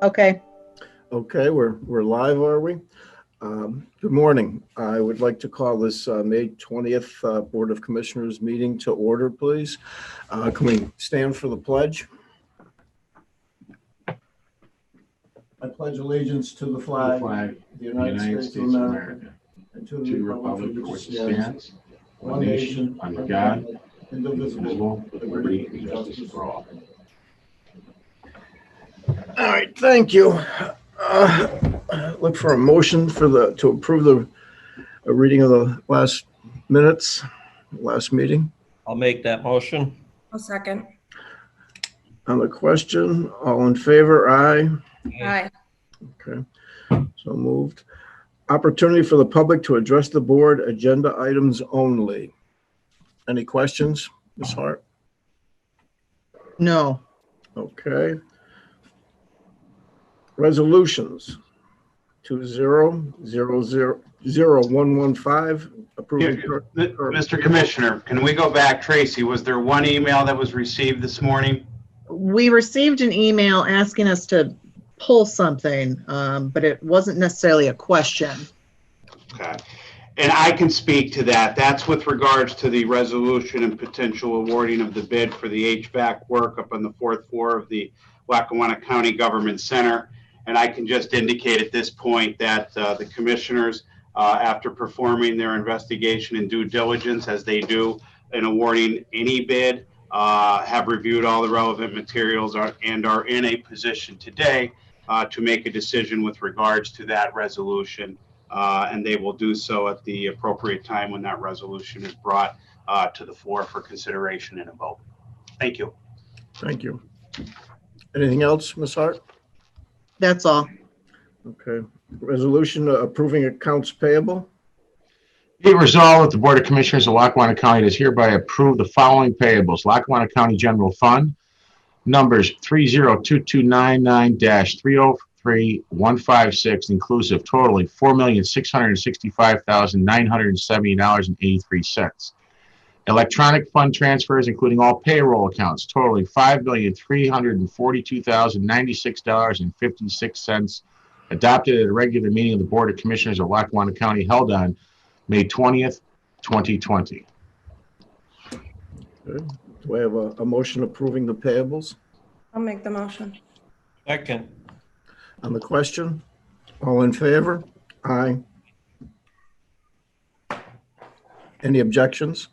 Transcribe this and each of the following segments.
Okay. Okay, we're live, are we? Good morning. I would like to call this May 20th Board of Commissioners meeting to order, please. Can we stand for the pledge? I pledge allegiance to the flag of the United States of America, and to the republic for which it stands, one nation, under God, indivisible, with liberty and justice for all. All right, thank you. Look for a motion to approve the reading of the last minutes, last meeting. I'll make that motion. I'll second. On the question, all in favor, aye. Aye. Okay, so moved. Opportunity for the public to address the board, agenda items only. Any questions, Ms. Hart? No. Okay. Resolutions 20-00115. Approving. Mr. Commissioner, can we go back? Tracy, was there one email that was received this morning? We received an email asking us to pull something, but it wasn't necessarily a question. Okay. And I can speak to that. That's with regards to the resolution and potential awarding of the bid for the HVAC work up on the fourth floor of the Lackawanna County Government Center. And I can just indicate at this point that the commissioners, after performing their investigation and due diligence, as they do in awarding any bid, have reviewed all the relevant materials and are in a position today to make a decision with regards to that resolution. And they will do so at the appropriate time when that resolution is brought to the floor for consideration and a vote. Thank you. Thank you. Anything else, Ms. Hart? That's all. Okay. Resolution approving accounts payable. Be it resolved that the Board of Commissioners of Lackawanna County does hereby approve the following payables. Lackawanna County General Fund, numbers 302299-303156, inclusive, totaling $4,665,970.83. Electronic fund transfers, including all payroll accounts, totaling $5,342,096.56, adopted at a regular meeting of the Board of Commissioners of Lackawanna County held on May 20th, 2020. Okay. Do I have a motion approving the payables? I'll make the motion. Second. On the question, all in favor? Aye. Any objections?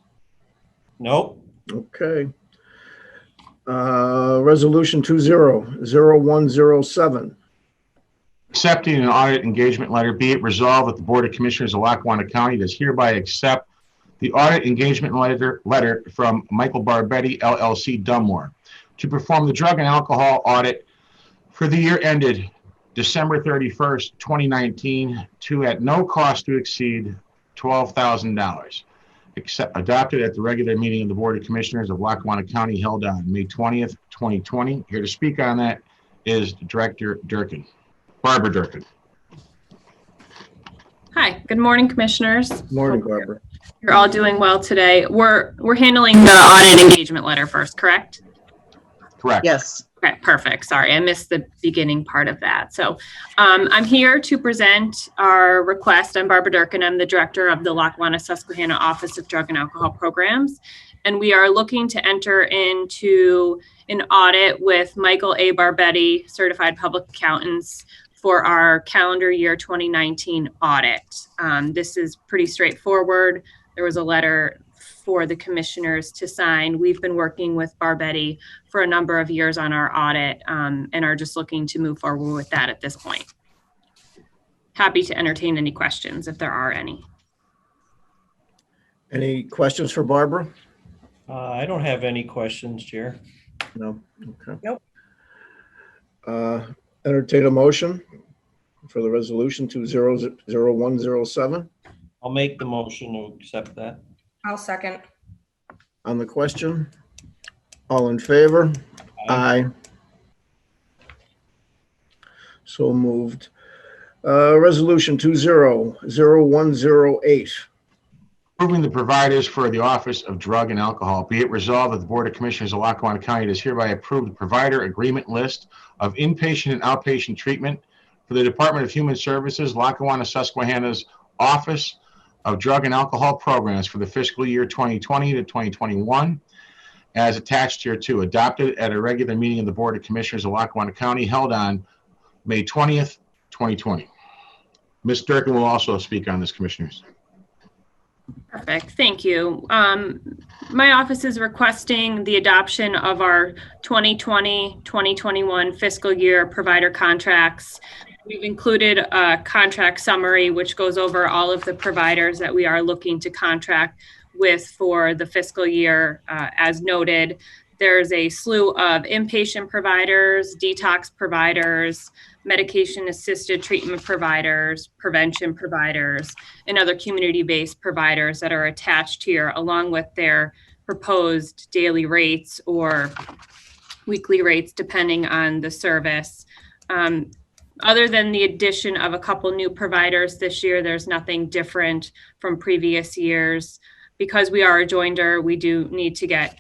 Nope. Okay. Resolution 20-0107. Accepting an audit engagement letter, be it resolved that the Board of Commissioners of Lackawanna County does hereby accept the audit engagement letter from Michael Barbetti, LLC, Dunmore, to perform the drug and alcohol audit for the year ended December 31st, 2019, to at no cost to exceed $12,000. Adopted at the regular meeting of the Board of Commissioners of Lackawanna County held on May 20th, 2020. Here to speak on that is Director Durkin, Barbara Durkin. Hi, good morning, Commissioners. Morning, Barbara. You're all doing well today. We're handling the audit engagement letter first, correct? Correct. Yes. Okay, perfect. Sorry, I missed the beginning part of that. So I'm here to present our request. I'm Barbara Durkin. I'm the director of the Lackawanna Susquehanna Office of Drug and Alcohol Programs. And we are looking to enter into an audit with Michael A. Barbetti, Certified Public Accountants, for our calendar year 2019 audit. This is pretty straightforward. There was a letter for the commissioners to sign. We've been working with Barbetti for a number of years on our audit and are just looking to move forward with that at this point. Happy to entertain any questions if there are any. Any questions for Barbara? I don't have any questions, Chair. No? Okay. Nope. Entertain a motion for the resolution 20-0107. I'll make the motion to accept that. I'll second. On the question, all in favor? Aye. So moved. Resolution 20-0108. Approving the providers for the Office of Drug and Alcohol. Be it resolved that the Board of Commissioners of Lackawanna County does hereby approve the provider agreement list of inpatient and outpatient treatment for the Department of Human Services, Lackawanna, Susquehanna's Office of Drug and Alcohol Programs for the fiscal year 2020 to 2021, as attached here to, adopted at a regular meeting of the Board of Commissioners of Lackawanna County held on May 20th, 2020. Ms. Durkin will also speak on this, Commissioners. Perfect. Thank you. My office is requesting the adoption of our 2020-2021 fiscal year provider contracts. We've included a contract summary, which goes over all of the providers that we are looking to contract with for the fiscal year. As noted, there's a slew of inpatient providers, detox providers, medication-assisted treatment providers, prevention providers, and other community-based providers that are attached here, along with their proposed daily rates or weekly rates, depending on the service. Other than the addition of a couple new providers this year, there's nothing different from previous years. Because we are a joinder, we do need to get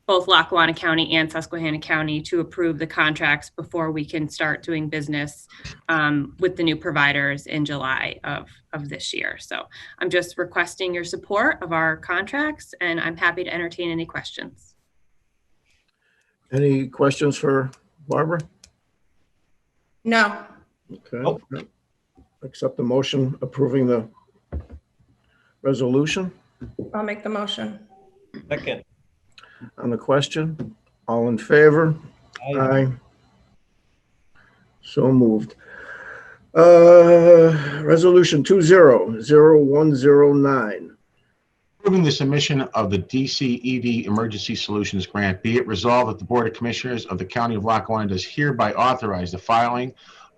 both Lackawanna County and Susquehanna County to approve the contracts before we can start doing business with the new providers in July of this year. So I'm just requesting your support of our contracts, and I'm happy to entertain any questions. Any questions for Barbara? No. Okay. Nope. Accept the motion approving the resolution. I'll make the motion. Second. On the question, all in favor? Aye. So moved. Resolution 20-0109. Approving the submission of the Dced Emergency Solutions Grant. Be it resolved that the Board of Commissioners of the County of Lackawanna does hereby authorize the filing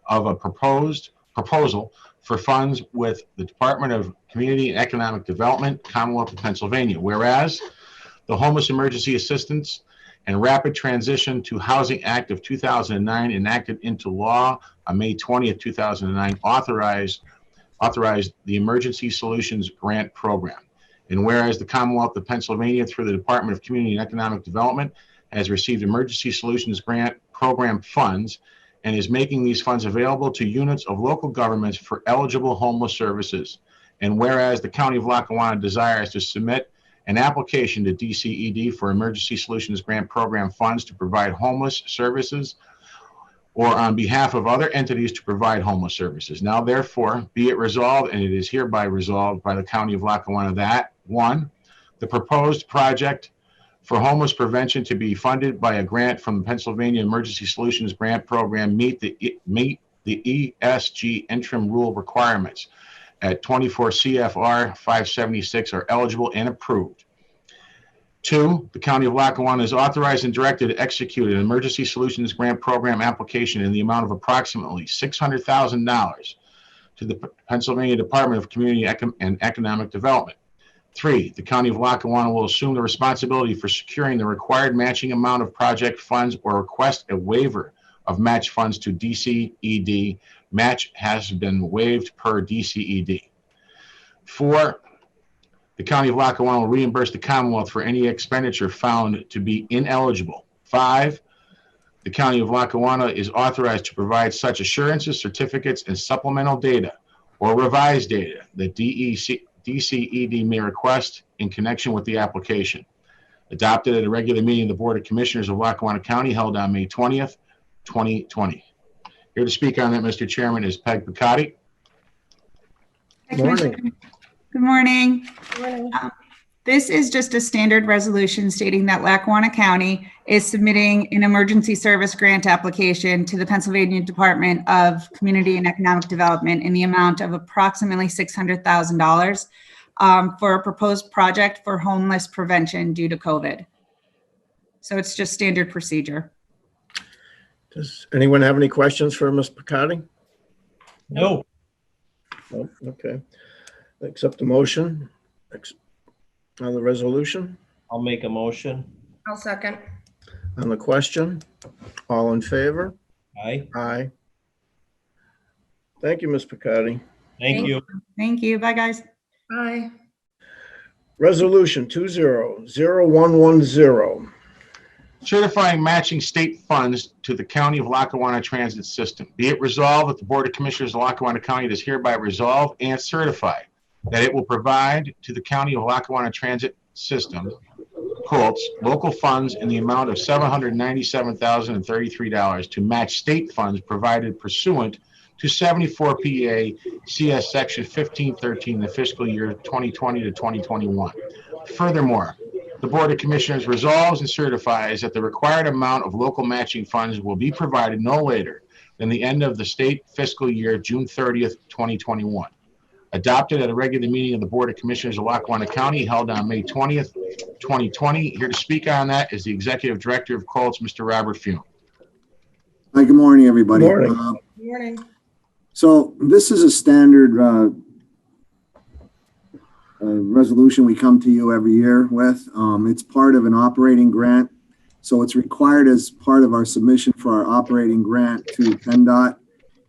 of a proposal for funds with the Department of Community and Economic Development, Commonwealth of Pennsylvania. Whereas the Homeless Emergency Assistance and Rapid Transition to Housing Act of 2009, enacted into law on May 20th, 2009, authorized the Emergency Solutions Grant Program. And whereas the Commonwealth of Pennsylvania, through the Department of Community and Economic Development, has received Emergency Solutions Grant Program funds and is making these funds available to units of local governments for eligible homeless services. And whereas the County of Lackawanna desires to submit an application to Dced for Emergency Solutions Grant Program funds to provide homeless services, or on behalf of other entities to provide homeless services. Now, therefore, be it resolved, and it is hereby resolved by the County of Lackawanna that, 1, the proposed project for homeless prevention to be funded by a grant from the Pennsylvania Emergency Solutions Grant Program meet the ESG interim rule requirements at 24 CFR 576 are eligible and approved. 2, the County of Lackawanna is authorized and directed to execute an Emergency Solutions Grant Program application in the amount of approximately $600,000 to the Pennsylvania Department of Community and Economic Development. 3, the County of Lackawanna will assume the responsibility for securing the required matching amount of project funds or request a waiver of match funds to Dced. Match has been waived per Dced. 4, the County of Lackawanna will reimburse the Commonwealth for any expenditure found to be ineligible. 5, the County of Lackawanna is authorized to provide such assurances, certificates, and supplemental data or revised data that Dced may request in connection with the application. Adopted at a regular meeting of the Board of Commissioners of Lackawanna County held on May 20th, 2020. Here to speak on that, Mr. Chairman, is Peg Picotti. Good morning. Good morning. Good morning. This is just a standard resolution stating that Lackawanna County is submitting an emergency service grant application to the Pennsylvania Department of Community and Economic Development in the amount of approximately $600,000 for a proposed project for homeless prevention due to COVID. So it's just standard procedure. Does anyone have any questions for Ms. Picotti? No. No? Okay. Accept the motion on the resolution. I'll make a motion. I'll second. On the question, all in favor? Aye. Aye. Thank you, Ms. Picotti. Thank you. Thank you. Bye, guys. Aye. Resolution 20-0110. Certifying matching state funds to the County of Lackawanna Transit System. Be it resolved that the Board of Commissioners of Lackawanna County does hereby resolve and certify that it will provide to the County of Lackawanna Transit System, quotes, local funds in the amount of $797,033 to match state funds provided pursuant to 74 PA CS Section 1513 in the fiscal year 2020 to 2021. Furthermore, the Board of Commissioners resolves and certifies that the required amount of local matching funds will be provided no later than the end of the state fiscal year, June 30th, 2021. Adopted at a regular meeting of the Board of Commissioners of Lackawanna County held on May 20th, 2020. Here to speak on that is the Executive Director of Colts, Mr. Robert Fume. Hi, good morning, everybody. Good morning. Good morning. So this is a standard resolution we come to you every year with. It's part of an operating grant. So it's required as part of our submission for our operating grant to PennDOT.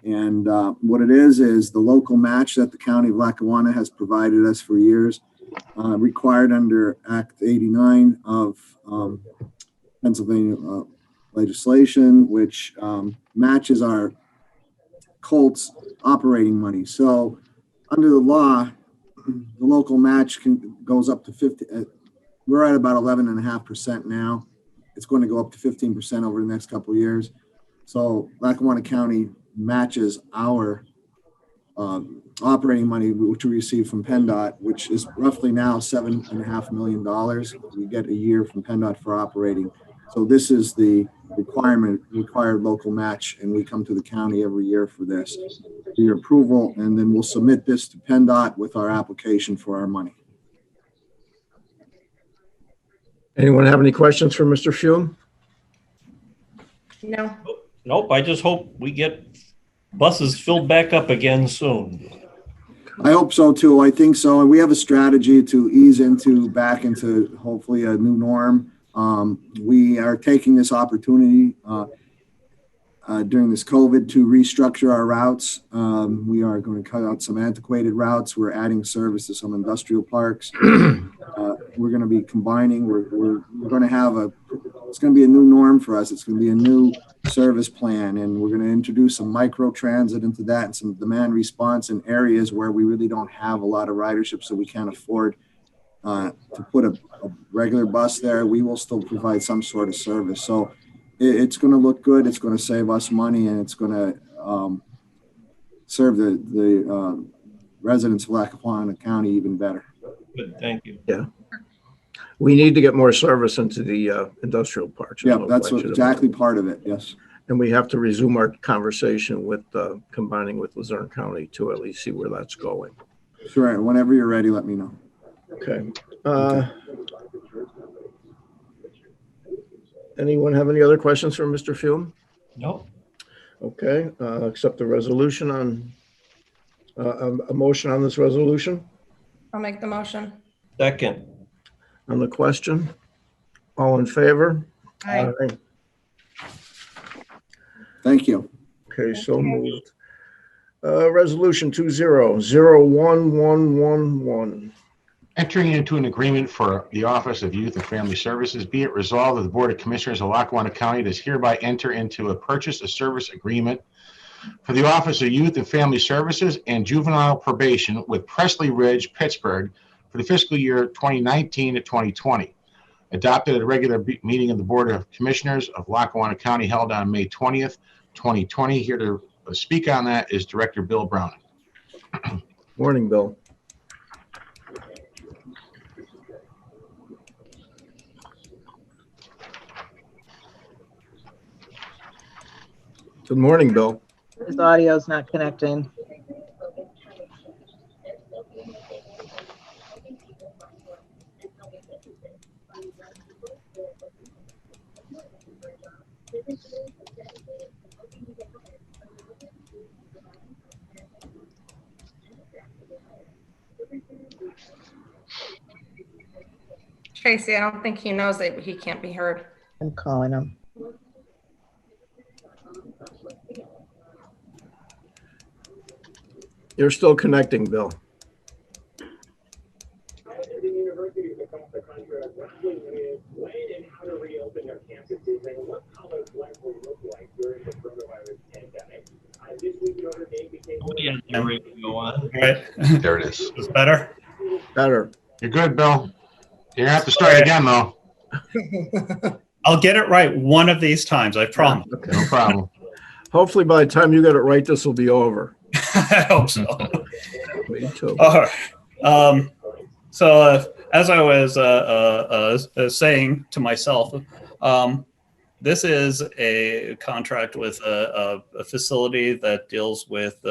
And what it is the local match that the County of Lackawanna has provided us for years, required under Act 89 of Pennsylvania legislation, which matches our Colts operating money. So under the law, the local match goes up to 50. We're at about 11.5% now. It's going to go up to 15% over the next couple of years. So Lackawanna County matches our operating money, which we receive from PennDOT, which is roughly now $7.5 million. We get a year from PennDOT for operating. So this is the required local match, and we come to the county every year for this, for your approval, and then we'll submit this to PennDOT with our application for our money. Anyone have any questions for Mr. Fume? No. Nope, I just hope we get buses filled back up again soon. I hope so too. I think so. And we have a strategy to ease back into hopefully a new norm. We are taking this opportunity during this COVID to restructure our routes. We are going to cut out some antiquated routes. We're adding service to some industrial parks. We're going to be combining. We're going to have it's going to be a new norm for us. It's going to be a new service plan, and we're going to introduce some micro transit into that and some demand response in areas where we really don't have a lot of ridership, so we can't afford to put a regular bus there. We will still provide some sort of service. So it's going to look good. It's going to save us money, and it's going to serve the residents of Lackawanna County even better. Good, thank you. Yeah. We need to get more service into the industrial parks. Yeah, that's exactly part of it. Yes. And we have to resume our conversation with combining with Luzerne County to at least see where that's going. Sure. Whenever you're ready, let me know. Okay. Anyone have any other questions for Mr. Fume? No. Okay. Accept the resolution on a motion on this resolution. I'll make the motion. Second. On the question, all in favor? Aye. Thank you. Okay, so moved. Resolution 20-01111. Entering into an agreement for the Office of Youth and Family Services, be it resolved that the Board of Commissioners of Lackawanna County does hereby enter into a purchase of service agreement for the Office of Youth and Family Services and Juvenile Probation with Presley Ridge, Pittsburgh, for the fiscal year 2019 to 2020. Adopted at a regular meeting of the Board of Commissioners of Lackawanna County held on May 20th, 2020. Here to speak on that is Director Bill Browning. Morning, Bill. Good morning, Bill. His audio's not connecting. Tracy, I don't think he knows that he can't be heard. I'm calling him. You're still connecting, Bill. again. All right. There it is. It's better. Better. You're good, Bill. You're gonna have to start again, though. I'll get it right one of these times, I promise. Okay. No problem. Hopefully by the time you get it right, this will be over. I hope so. Me too. All right. As I was saying to myself, this is a contract with a facility that deals with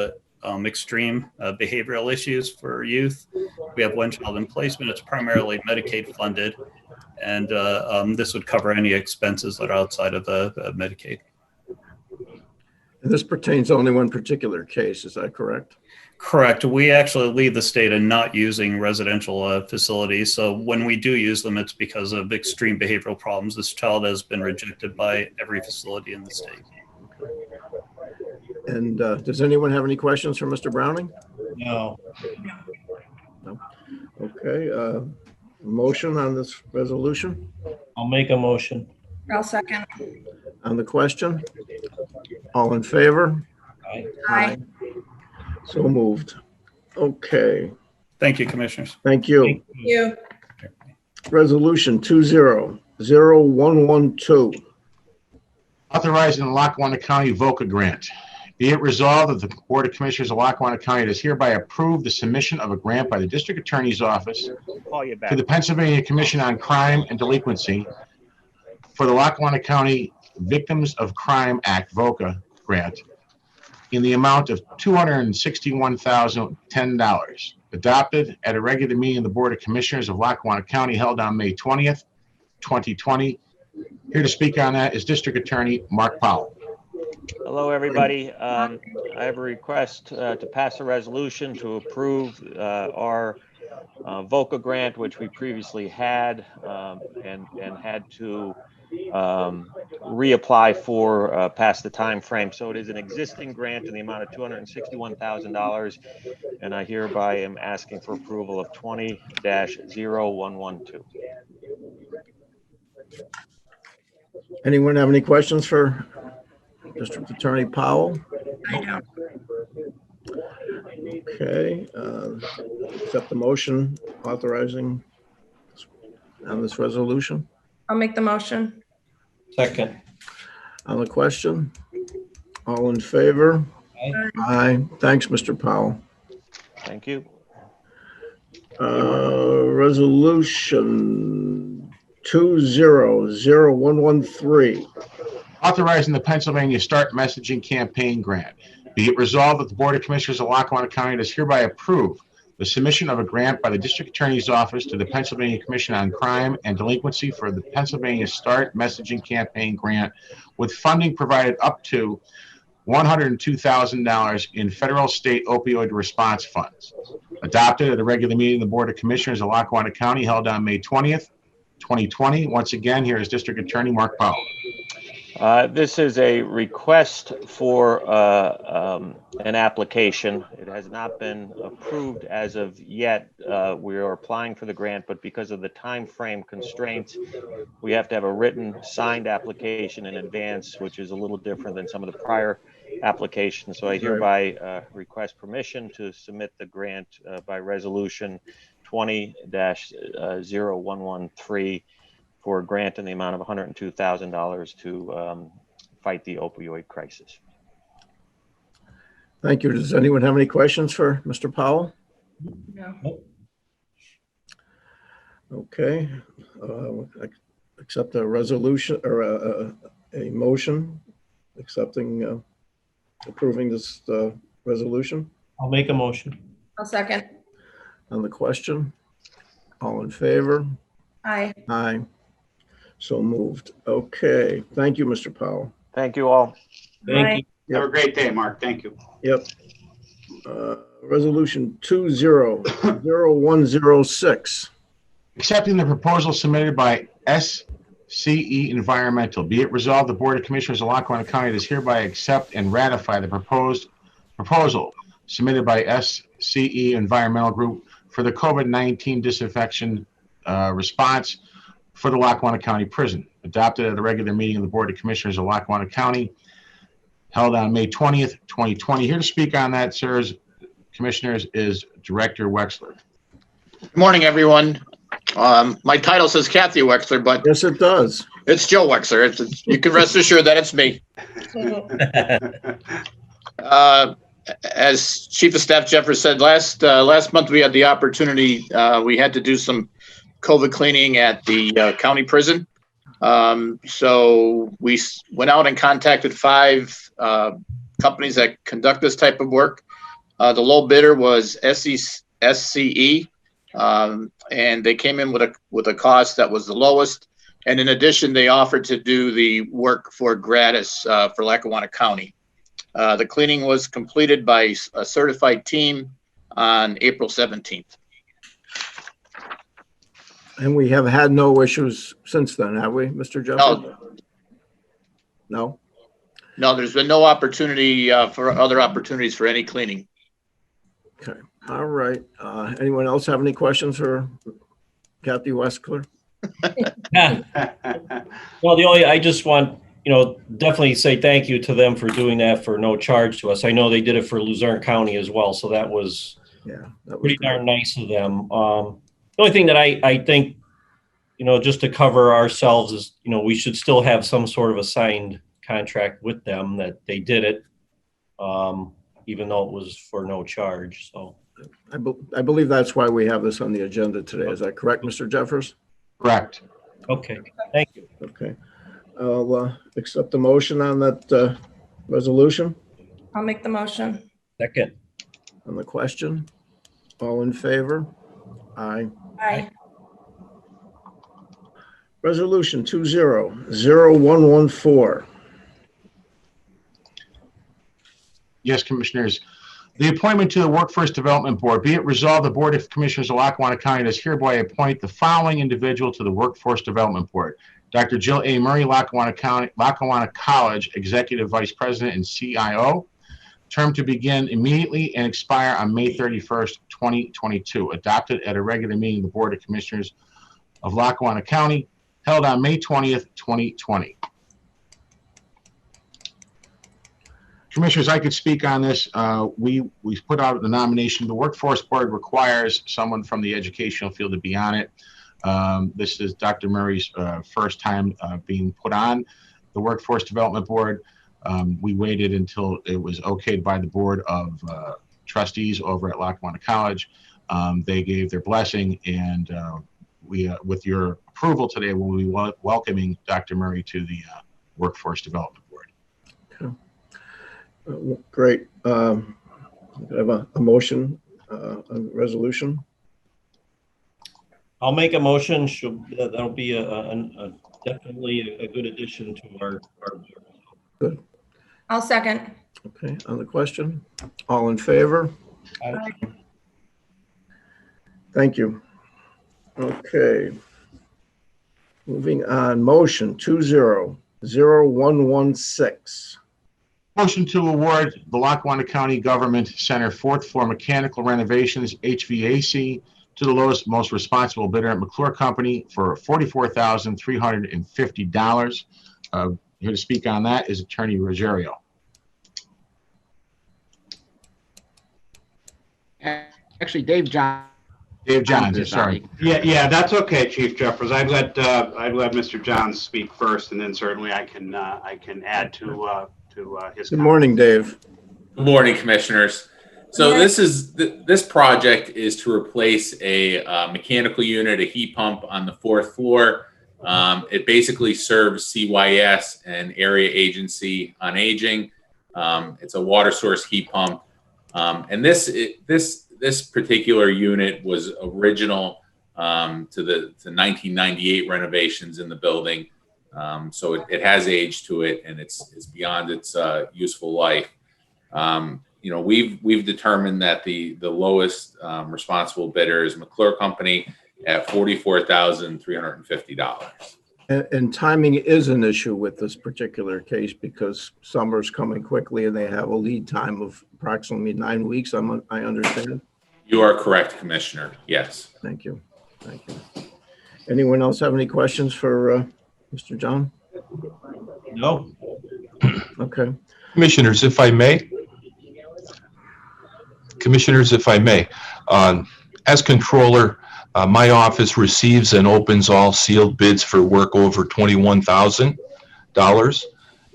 extreme behavioral issues for youth. We have one child in placement. It's primarily Medicaid funded, and this would cover any expenses that are outside of the Medicaid. And this pertains to only one particular case, is that correct? Correct. We actually lead the state in not using residential facilities. So when we do use them, it's because of extreme behavioral problems. This child has been rejected by every facility in the state. And does anyone have any questions for Mr. Browning? No. No. Okay. Motion on this resolution? I'll make a motion. I'll second. On the question? All in favor? Aye. So moved. Okay. Thank you, commissioners. Thank you. Thank you. Resolution 200112. Authorizing the Lackawanna County Hvac grant. Be it resolved that the Board of Commissioners of Lackawanna County does hereby approve the submission of a grant by the District Attorney's Office to the Pennsylvania Commission on Crime and Delinquency for the Lackawanna County Victims of Crime Act (VOCA) grant in the amount of $261,010, adopted at a regular meeting of the Board of Commissioners of Lackawanna County held on May 20th, 2020. Here to speak on that is District Attorney Mark Powell. Hello, everybody. I have a request to pass a resolution to approve our VOCA grant, which we previously had and had to reapply for past the time frame. So it is an existing grant in the amount of $261,000, and I hereby am asking for approval of 20-0112. Anyone have any questions for District Attorney Powell? I don't. Okay. Accept the motion authorizing on this resolution. I'll make the motion. Second. On the question? All in favor? Aye. Aye. Thanks, Mr. Powell. Thank you. Resolution 200113. Authorizing the Pennsylvania Start Messaging Campaign Grant. Be it resolved that the Board of Commissioners of Lackawanna County does hereby approve the submission of a grant by the District Attorney's Office to the Pennsylvania Commission on Crime and Delinquency for the Pennsylvania Start Messaging Campaign Grant, with funding provided up to $102,000 in federal state opioid response funds. Adopted at a regular meeting of the Board of Commissioners of Lackawanna County held on May 20th, 2020. Once again, here is District Attorney Mark Powell. This is a request for an application. It has not been approved as of yet. We are applying for the grant, but because of the time frame constraints, we have to have a written signed application in advance, which is a little different than some of the prior applications. So I hereby request permission to submit the grant by resolution 20-0113 for a grant in the amount of $102,000 to fight the opioid crisis. Thank you. Does anyone have any questions for Mr. Powell? No. Okay. Accept a resolution or a motion accepting, approving this resolution. I'll make a motion. I'll second. On the question, all in favor? Aye. Aye. So moved. Okay. Thank you, Mr. Powell. Thank you all. Thank you. Have a great day, Mark. Thank you. Yep. Resolution 200106. Accepting the proposal submitted by SCE Environmental. Be it resolved, the Board of Commissioners of Lackawanna County does hereby accept and ratify the proposal submitted by SCE Environmental Group for the COVID-19 disinfection response for the Lackawanna County Prison, adopted at a regular meeting of the Board of Commissioners of Lackawanna County held on May 20th, 2020. Here to speak on that, sir, is Commissioners is Director Wexler. Good morning, everyone. My title says Kathy Wexler, but Yes, it does. it's Joe Wexler. You can rest assured that it's me. As Chief of Staff Jeffers said, last month we had the opportunity, we had to do some COVID cleaning at the county prison. So we went out and contacted 5 companies that conduct this type of work. The low bidder was SCE, and they came in with a cost that was the lowest. And in addition, they offered to do the work for gratis for Lackawanna County. The cleaning was completed by a certified team on April 17th. And we have had no issues since then, have we, Mr. Jeffers? No? No, there's been no opportunity for other opportunities for any cleaning. Okay, all right. Anyone else have any questions for Kathy Wexler? Well, I just want, definitely say thank you to them for doing that for no charge to us. I know they did it for Luzerne County as well, so that was pretty darn nice of them. The only thing that I think, just to cover ourselves is, we should still have some sort of a signed contract with them that they did it, even though it was for no charge. So I believe that's why we have this on the agenda today. Is that correct, Mr. Jeffers? Correct. Okay, thank you. Okay. I'll accept the motion on that resolution. I'll make the motion. Second. On the question, all in favor? Aye. Aye. Resolution 20-0114. Yes, Commissioners. The appointment to the Workforce Development Board. Be it resolved, the Board of Commissioners of Lackawanna County does hereby appoint the following individual to the Workforce Development Board. Dr. Jill A. Murray, Lackawanna College Executive Vice President and CIO. Term to begin immediately and expire on May 31st, 2022. Adopted at a regular meeting of the Board of Commissioners of Lackawanna County held on May 20th, 2020. Commissioners, I could speak on this. We put out the nomination. The Workforce Board requires someone from the educational field to be on it. This is Dr. Murray's first time being put on the Workforce Development Board. We waited until it was okayed by the Board of Trustees over at Lackawanna College. They gave their blessing, and we, with your approval today, will be welcoming Dr. Murray to the Workforce Development Board. Okay. Great. I have a motion on the resolution. I'll make a motion. That'll be definitely a good addition to our board. Good. I'll second. Okay, on the question, all in favor? Aye. Thank you. Okay. Moving on, motion 20-0116. Motion to award the Lackawanna County Government Center 4th floor mechanical renovations HVAC to the lowest, most responsible bidder at McClure Company for $44,350. Here to speak on that is Attorney Ruggiero. Actually, Dave John. Dave Johns, sorry. Yeah, that's okay, Chief Jeffers. I'd let Mr. Johns speak first, and then certainly I can add to his. Good morning, Dave. Good morning, Commissioners. So this project is to replace a mechanical unit, a heat pump on the 4th floor. It basically serves CYS and Area Agency on Aging. It's a water source heat pump, and this particular unit was original to the 1998 renovations in the building. So it has age to it, and it's beyond its useful life. We've determined that the lowest responsible bidder is McClure Company at $44,350. And timing is an issue with this particular case because summer's coming quickly and they have a lead time of approximately 9 weeks, I understand. You are correct, Commissioner. Yes. Thank you. Thank you. Anyone else have any questions for Mr. John? No. Okay. Commissioners, if I may. Commissioners, if I may, as controller, my office receives and opens all sealed bids for work over $21,000.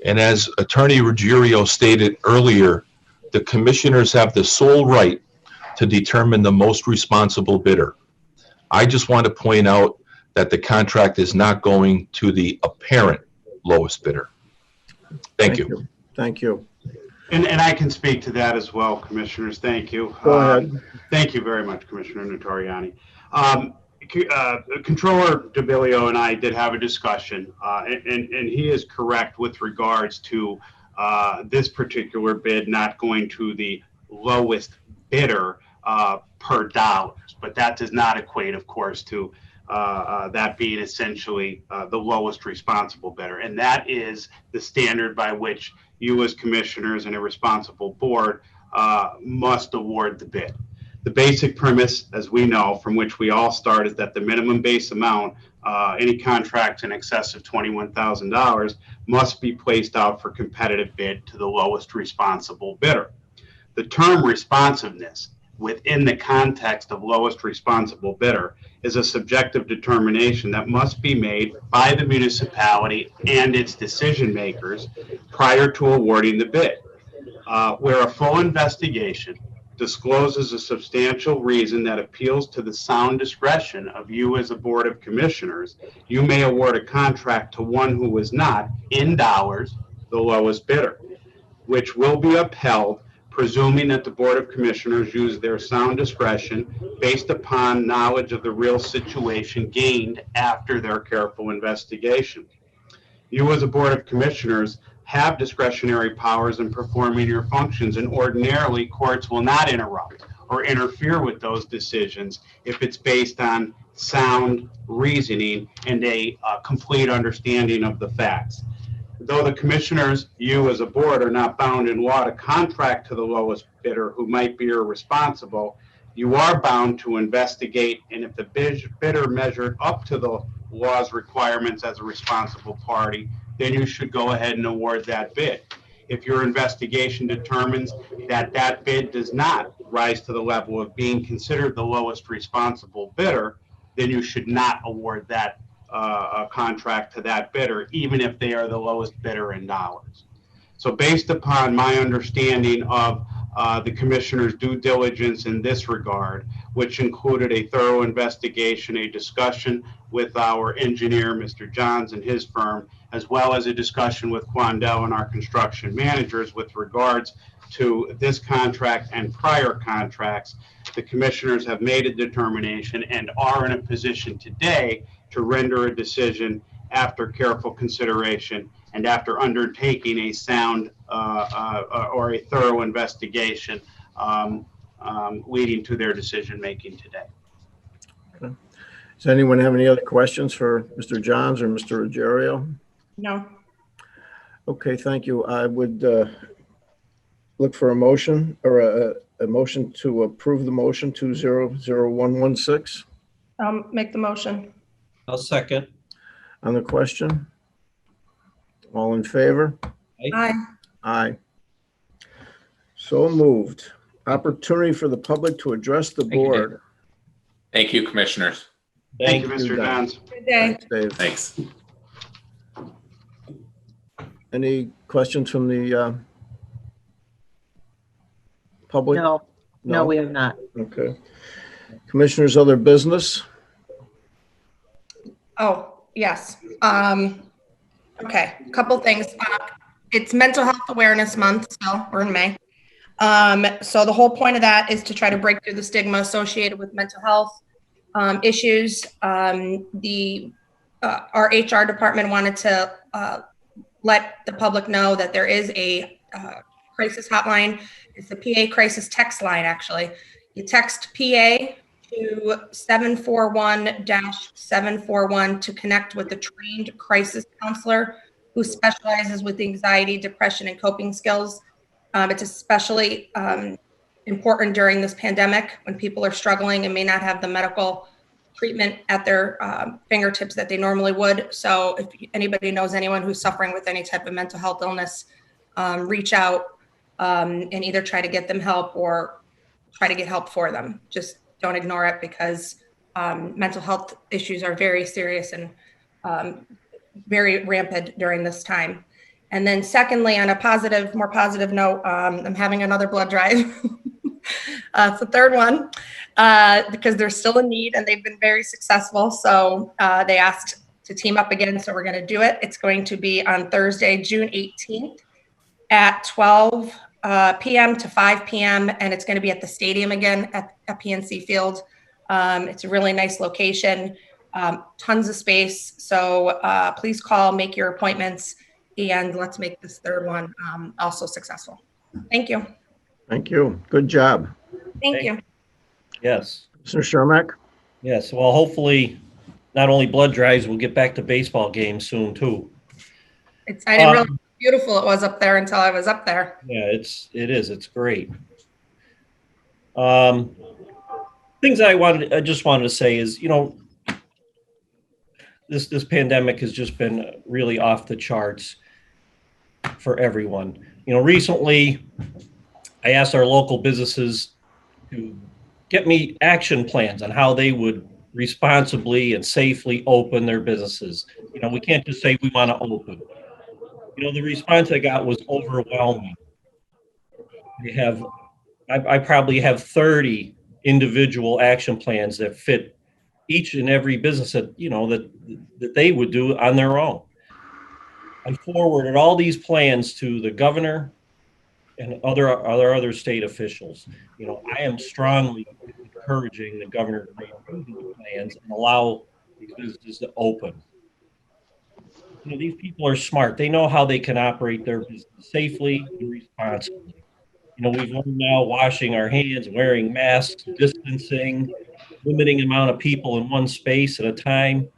And as Attorney Ruggiero stated earlier, the commissioners have the sole right to determine the most responsible bidder. I just want to point out that the contract is not going to the apparent lowest bidder. Thank you. Thank you. And I can speak to that as well, Commissioners. Thank you. Go ahead. Thank you very much, Commissioner Notoriani. Controller DeBilio and I did have a discussion, and he is correct with regards to this particular bid not going to the lowest bidder per dollars, but that does not equate, of course, to that being essentially the lowest responsible bidder. And that is the standard by which you as commissioners and a responsible board must award the bid. The basic premise, as we know, from which we all start, is that the minimum base amount, any contracts in excess of $21,000 must be placed out for competitive bid to the lowest responsible bidder. The term responsiveness within the context of lowest responsible bidder is a subjective determination that must be made by the municipality and its decision makers prior to awarding the bid. Where a full investigation discloses a substantial reason that appeals to the sound discretion of you as a board of commissioners, you may award a contract to one who is not, in dollars, the lowest bidder, which will be upheld presuming that the Board of Commissioners use their sound discretion based upon knowledge of the real situation gained after their careful investigation. You as a Board of Commissioners have discretionary powers in performing your functions, and ordinarily courts will not interrupt or interfere with those decisions if it's based on sound reasoning and a complete understanding of the facts. Though the commissioners, you as a board, are not bound in law to contract to the lowest bidder who might be irresponsible, you are bound to investigate, and if the bidder measured up to the law's requirements as a responsible party, then you should go ahead and award that bid. If your investigation determines that that bid does not rise to the level of being considered the lowest responsible bidder, then you should not award that contract to that bidder, even if they are the lowest bidder in dollars. So based upon my understanding of the commissioner's due diligence in this regard, which included a thorough investigation, a discussion with our engineer, Mr. Johns, and his firm, as well as a discussion with Quandel and our construction managers with regards to this contract and prior contracts, the commissioners have made a determination and are in a position today to render a decision after careful consideration and after undertaking a sound or a thorough investigation leading to their decision making today. Okay. Does anyone have any other questions for Mr. Johns or Mr. Ruggiero? No. Okay, thank you. I would look for a motion or a motion to approve the motion 200116. Make the motion. I'll second. On the question? All in favor? Aye. Aye. So moved. Opportunity for the public to address the board. Thank you, commissioners. Thank you, Mr. Johns. Good day. Thanks, Dave. Thanks. Any questions from the public? No, we have not. Okay. Commissioners, other business? Oh, yes. Okay, a couple things. It's Mental Health Awareness Month, so we're in May. So the whole point of that is to try to break through the stigma associated with mental health issues. Our HR department wanted to let the public know that there is a crisis hotline. It's the PA crisis text line, actually. You text PA to 741-741 to connect with a trained crisis counselor who specializes with anxiety, depression, and coping skills. It's especially important during this pandemic when people are struggling and may not have the medical treatment at their fingertips that they normally would. So if anybody knows anyone who's suffering with any type of mental health illness, reach out and either try to get them help or try to get help for them. Just don't ignore it, because mental health issues are very serious and very rampant during this time. And then secondly, on a more positive note, I'm having another blood drive. It's the third one, because they're still in need and they've been very successful. So they asked to team up again. So we're going to do it. It's going to be on Thursday, June 18th at 12 p.m. to 5 p.m. And it's going to be at the stadium again at PNC Field. It's a really nice location, tons of space. So please call, make your appointments, and let's make this third one also successful. Thank you. Thank you. Good job. Thank you. Yes. Mr. Shermack? Yes. Well, hopefully not only blood drives, we'll get back to baseball games soon too. I didn't realize how beautiful it was up there until I was up there. Yeah, it is. It's great. Things I just wanted to say is, this pandemic has just been really off the charts for everyone. Recently I asked our local businesses to get me action plans on how they would responsibly and safely open their businesses. We can't just say we want to open. The response I got was overwhelming. I probably have 30 individual action plans that fit each and every business that that they would do on their own. I forwarded all these plans to the governor and other state officials. I am strongly encouraging the governor to review these plans and allow these businesses to open. These people are smart. They know how they can operate their business safely and responsibly. We've learned now washing our hands, wearing masks, distancing, limiting the amount of people in one space at a time.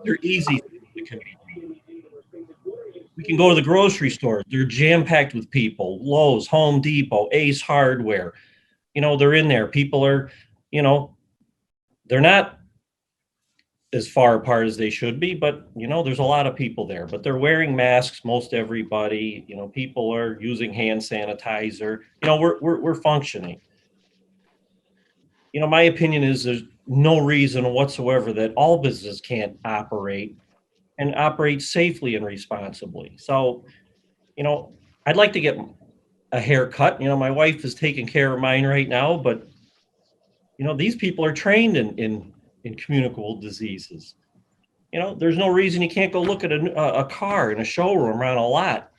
They're easy things that can be done. We can go to the grocery stores. They're jam-packed with people. Lowe's, Home Depot, Ace Hardware. They're in there. People are, they're not as far apart as they should be, but there's a lot of people there. But they're wearing masks, most everybody. People are using hand sanitizer. We're functioning. My opinion is there's no reason whatsoever that all businesses can't operate and operate safely and responsibly. So, I'd like to get a haircut. My wife is taking care of mine right now, but these people are trained in communicable diseases. There's no reason you can't go look at a car in a showroom around a lot,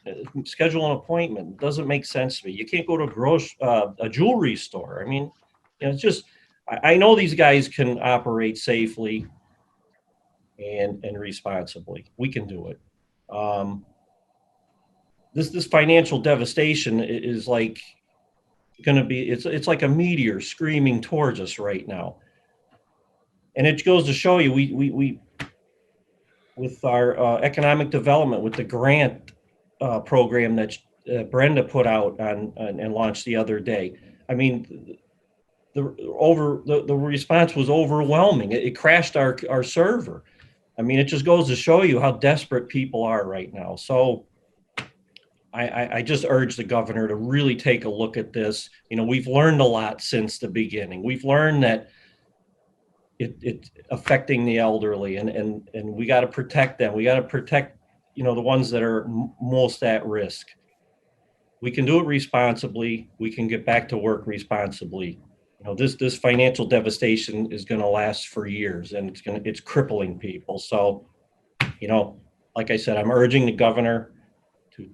schedule an appointment. It doesn't make sense to me. You can't go to a jewelry store. I mean, it's just, I know these guys can operate safely and responsibly. We can do it. This financial devastation is like going to be, it's like a meteor screaming towards us right now. And it goes to show you, we with our economic development, with the grant program that Brenda put out and launched the other day. I mean, the response was overwhelming. It crashed our server. I mean, it just goes to show you how desperate people are right now. So I just urge the governor to really take a look at this. We've learned a lot since the beginning. We've learned that it's affecting the elderly, and we got to protect them. We got to protect, the ones that are most at risk. We can do it responsibly. We can get back to work responsibly. This financial devastation is going to last for years, and it's crippling people. So, like I said, I'm urging the governor to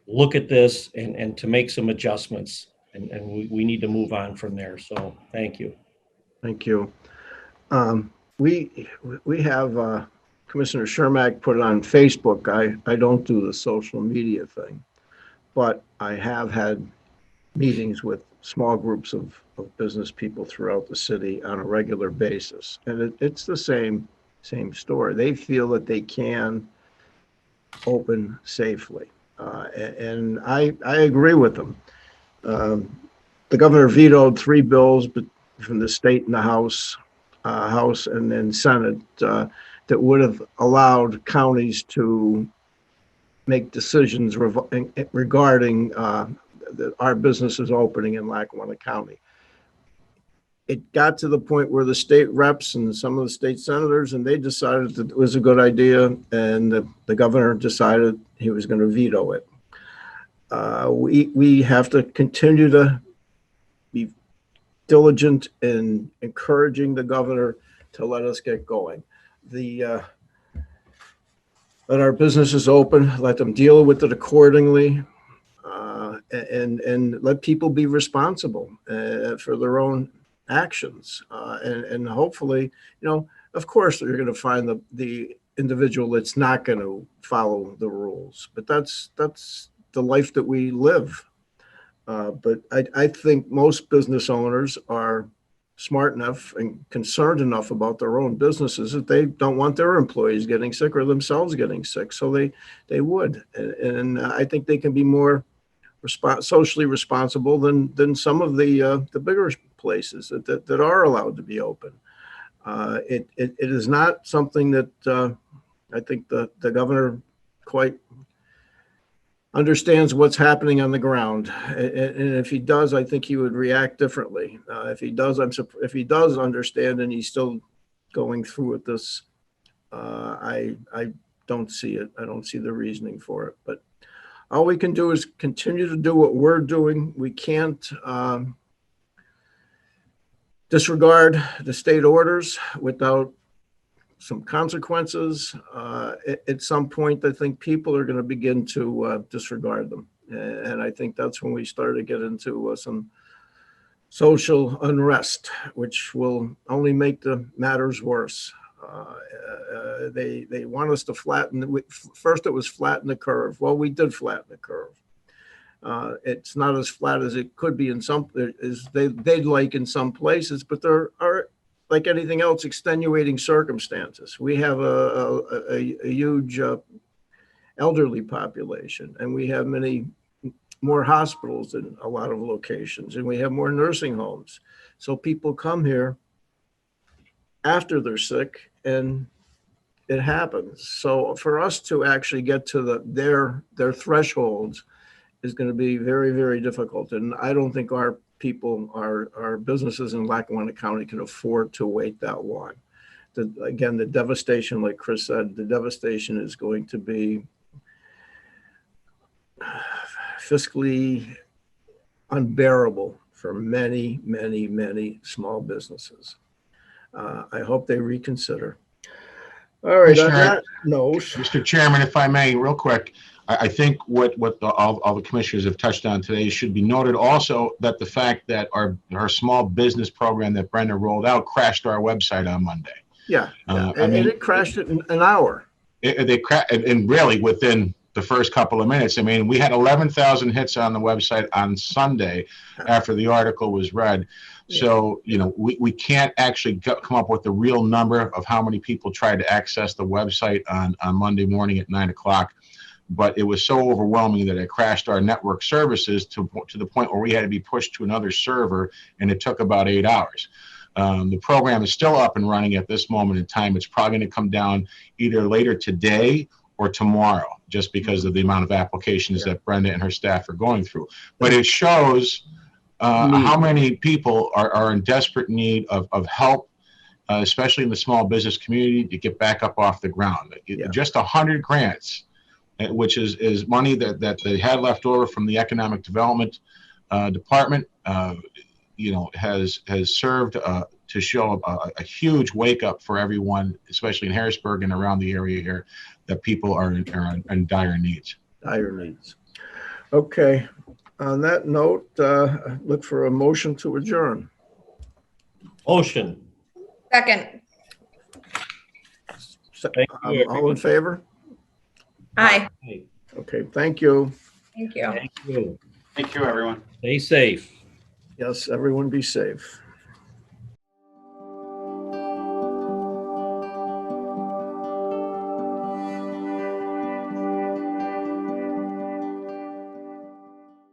look at this and to make some adjustments, and we need to move on from there. So, thank you. Thank you. We have Commissioner Shermack put it on Facebook. I don't do the social media thing, but I have had meetings with small groups of business people throughout the city on a regular basis. And it's the same story. They feel that they can open safely. And I agree with them. The governor vetoed 3 bills from the state and the House and then Senate that would have allowed counties to make decisions regarding our business is opening in Lackawanna County. It got to the point where the state reps and some of the state senators, and they decided that it was a good idea, and the governor decided he was going to veto it. We have to continue to be diligent in encouraging the governor to let us get going. Let our businesses open, let them deal with it accordingly, and let people be responsible for their own actions. And hopefully, of course, you're going to find the individual that's not going to follow the rules, but that's the life that we live. But I think most business owners are smart enough and concerned enough about their own businesses that they don't want their employees getting sick or themselves getting sick. So they would. And I think they can be more socially responsible than some of the bigger places that are allowed to be open. It is not something that I think the governor quite understands what's happening on the ground, and if he does, I think he would react differently. If he does understand, and he's still going through with this, I don't see it. I don't see the reasoning for it. But all we can do is continue to do what we're doing. We can't disregard the state orders without some consequences. At some point, I think people are going to begin to disregard them. And I think that's when we start to get into some social unrest, which will only make the matters worse. They want us to flatten. First, it was flatten the curve. Well, we did flatten the curve. It's not as flat as it could be in some, as they'd like in some places, but there are, like anything else, extenuating circumstances. We have a huge elderly population, and we have many more hospitals in a lot of locations, and we have more nursing homes. So people come here after they're sick, and it happens. So for us to actually get to their thresholds is going to be very, very difficult. And I don't think our people, our businesses in Lackawanna County can afford to wait that long. Again, the devastation, like Chris said, the devastation is going to be fiscally unbearable for many, many, many small businesses. I hope they reconsider. All right, on that note, Mr. Chairman, if I may, real quick, I think what all the commissioners have touched on today should be noted also, that the fact that our small business program that Brenda rolled out crashed our website on Monday. Yeah, and it crashed it in an hour. And really within the first couple of minutes. I mean, we had 11,000 hits on the website on Sunday after the article was read. So, we can't actually come up with the real number of how many people tried to access the website on Monday morning at 9 o'clock. But it was so overwhelming that it crashed our network services to the point where we had to be pushed to another server, and it took about 8 hours. The program is still up and running at this moment in time. It's probably going to come down either later today or tomorrow, just because of the amount of applications that Brenda and her staff are going through. But it shows how many people are in desperate need of help, especially in the small business community, to get back up off the ground. Just 100 grants, which is money that they had left over from the Economic Development Department, has served to show a huge wake up for everyone, especially in Harrisburg and around the area here, that people are in dire needs. Dire needs. Okay. On that note, look for a motion to adjourn. Motion. Second. All in favor? Aye. Okay, thank you. Thank you. Thank you. Thank you, everyone. Stay safe. Yes, everyone be safe.